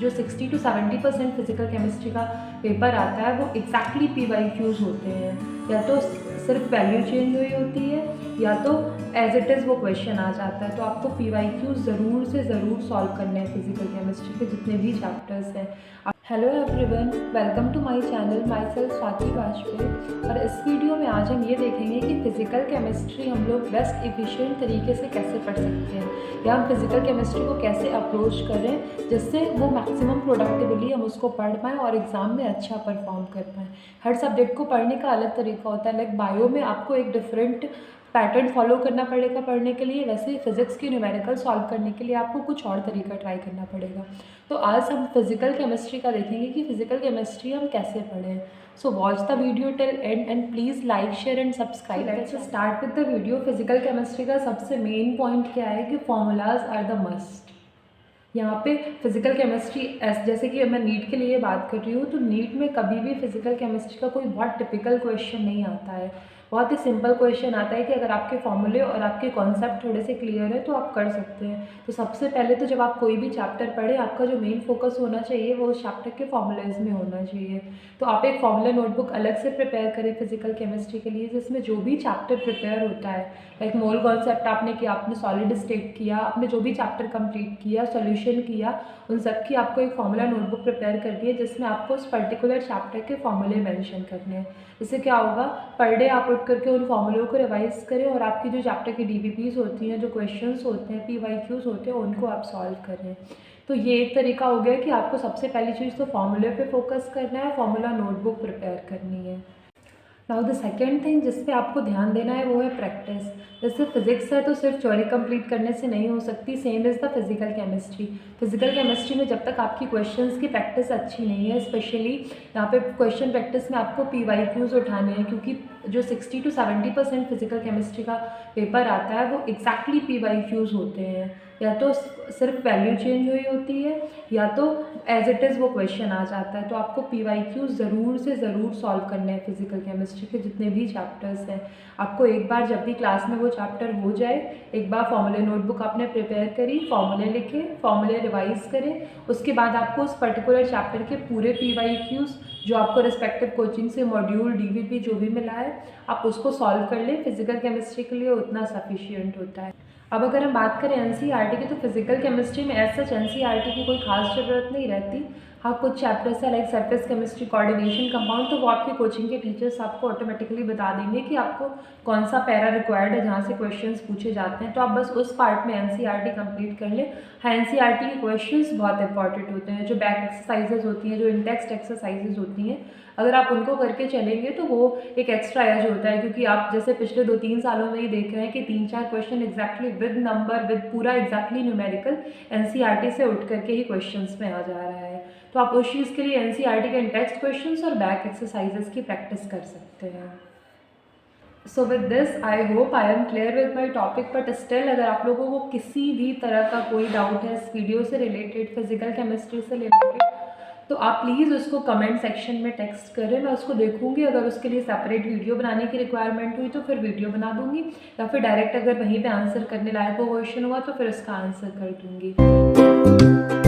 जो 60 to 70% physical chemistry का paper आता है वो एग्जैक्टली PYQs होते हैं, या तो सिर्फ वैल्यू चेंज हुई होती है या तो एज इट इज़ वो क्वेश्चन आ जाता है। तो आपको PYQs ज़रूर से ज़रूर सॉल्व करने हैं फिजिकल केमिस्ट्री के जितने भी चैप्टर्स हैं। Hello everyone, welcome to my channel, myself Swati Vajpayee. और इस वीडियो में आज हम ये देखेंगे कि फ़िज़िकल केमिस्ट्री हम लोग बेस्ट एफिशिएंट तरीके से कैसे पढ़ सकते हैं, या हम फिज़िकल केमिस्ट्री को कैसे अप्रोच करें जिससे वो मैक्सिमम प्रोडक्टिवली हम उसको पढ़ पाएँ और एग्ज़ाम में अच्छा परफॉर्म कर पाएँ। हर सब्जेक्ट को पढ़ने का अलग तरीका होता है। लाइक बायो में आपको एक डिफरेंट पैटर्न फॉलो करना पड़ेगा पढ़ने के लिए, वैसे ही फिजिक्स की न्यूमेरिकल सॉल्व करने के लिए आपको कुछ और तरीका ट्राई करना पड़ेगा। तो आज हम फिजिकल केमिस्ट्री का देखेंगे कि फिजिकल केमिस्ट्री हम कैसे पढ़ें। So watch the video till and please like share and subscribe. Let's start with the video. Physical chemistry का सबसे मेन पॉइंट क्या है कि फॉर्मूलाज आर द मस्ट। यहाँ पे फिजिकल केमिस्ट्री जैसे कि मैं नीट के लिए बात कर रही हूँ, तो नीट में कभी भी फिजिकल केमिस्ट्री का कोई बहुत टिपिकल क्वेश्चन नहीं आता है। बहुत ही सिंपल क्वेश्चन आता है कि अगर आपके फॉर्मूले और आपके कॉन्सेप्ट थोड़े से क्लियर है तो आप कर सकते हैं। तो सबसे पहले तो जब आप कोई भी चैप्टर पढ़ें, आपका जो मेन फोकस होना चाहिए वो उस चैप्टर के फॉर्मूलेज में होना चाहिए। तो आप एक फॉर्मूला नोटबुक अलग से प्रिपेयर करें फिजिकल केमिस्ट्री के लिए, जिसमें जो भी चैप्टर प्रिपेयर होता है, लाइक मोल कॉन्सेप्ट आपने किया, आपने सॉलिड स्टेट किया, आपने जो भी चैप्टर कंप्लीट किया, सॉल्यूशन किया, उन सब की आपको एक फॉर्मूला नोटबुक प्रिपेयर करनी है जिसमें आपको उस पर्टिकुलर चैप्टर के फॉर्मूले मेंशन करने हैं। इससे क्या होगा, पर डे आप उठ करके उन फॉर्मूलों को रिवाइज करें और आपकी जो चैप्टर की DBPs होती हैं, जो क्वेश्चंस होते हैं, PYQs होते हैं, उनको आप सॉल्व करें। तो ये एक तरीका हो गया कि आपको सबसे पहली चीज़ तो फॉर्मूले पे फोकस करना है, फॉर्मूला नोटबुक प्रिपेयर करनी है। नाउ द सेकेंड थिंग जिस पे आपको ध्यान देना है वो है प्रैक्टिस। जैसे फिजिक्स है तो सिर्फ थ्योरी कंप्लीट करने से नहीं हो सकती, same is the physical chemistry. Physical chemistry में जब तक आपकी क्वेश्चंस की प्रैक्टिस अच्छी नहीं है, स्पेशली यहाँ पे क्वेश्चन प्रैक्टिस में आपको PYQs उठाने हैं, क्योंकि जो 60 to 70% फिजिकल केमिस्ट्री का पेपर आता है वो एग्जैक्टली PYQs होते हैं, या तो सिर्फ वैल्यू चेंज हुई होती है या तो एज इट इज़ वो क्वेश्चन आ जाता है। तो आपको PYQs ज़रूर से ज़रूर सॉल्व करने हैं फिजिकल केमिस्ट्री के जितने भी चैप्टर्स हैं। आपको एक बार जब भी क्लास में वो चैप्टर हो जाए, एक बार फॉर्मूले नोटबुक आपने प्रिपेयर करी, फॉर्मूले लिखे, फॉर्मूले रिवाइज करें, उसके बाद आपको उस पर्टिकुलर चैप्टर के पूरे PYQs जो आपको रिस्पेक्टिव कोचिंग से मॉड्यूल DVP जो भी मिला है, आप उसको सॉल्व कर लें। फिजिकल केमिस्ट्री के लिए उतना सफिशियंट होता है। अब अगर हम बात करें NCERT की, तो फिजिकल केमिस्ट्री में एज सच NCERT की कोई खास ज़रूरत नहीं रहती। हाँ, कुछ चैप्टर्स है like surface chemistry, coordination, compound, तो वो आपके कोचिंग के टीचर्स आपको ऑटोमेटिकली बता देंगे कि आपको कौन सा पैरा रिक्वायर्ड है जहाँ से क्वेश्चंस पूछे जाते हैं। तो आप बस उस पार्ट में NCERT कंप्लीट कर लें। हाँ, NCERT के क्वेश्चंस बहुत इंपॉर्टेंट होते हैं। जो बैक एक्सरसाइजेज होती हैं, जो इन टेक्स्ट एक्सरसाइजेज होती हैं, अगर आप उनको करके चलेंगे तो वो एक एक्स्ट्रा एज होता है, क्योंकि आप जैसे पिछले 2-3 सालों में ही देख रहे हैं कि 3-4 question exactly with number, with पूरा एग्जैक्टली न्यूमेरिकल NCERT से उठ करके ही क्वेश्चंस में आ जा रहा है। तो आप उस चीज़ के लिए NCERT के टेक्स्ट क्वेश्चंस और बैक एक्सरसाइजेस की प्रैक्टिस कर सकते हैं। So with this I hope I am clear with my topic, but still अगर आप लोगों को किसी भी तरह का कोई डाउट है इस वीडियो से रिलेटेड, फिजिकल केमिस्ट्री से रिलेटेड, तो आप प्लीज़ उसको कमेंट सेक्शन में टेक्स्ट करें, मैं उसको देखूंगी। अगर उसके लिए सेपरेट वीडियो बनाने की रिक्वायरमेंट हुई तो फिर वीडियो बना दूंगी, या फिर डायरेक्ट अगर वहीं पे आंसर करने लायक वो क्वेश्चन हुआ तो फिर उसका आंसर कर दूंगी।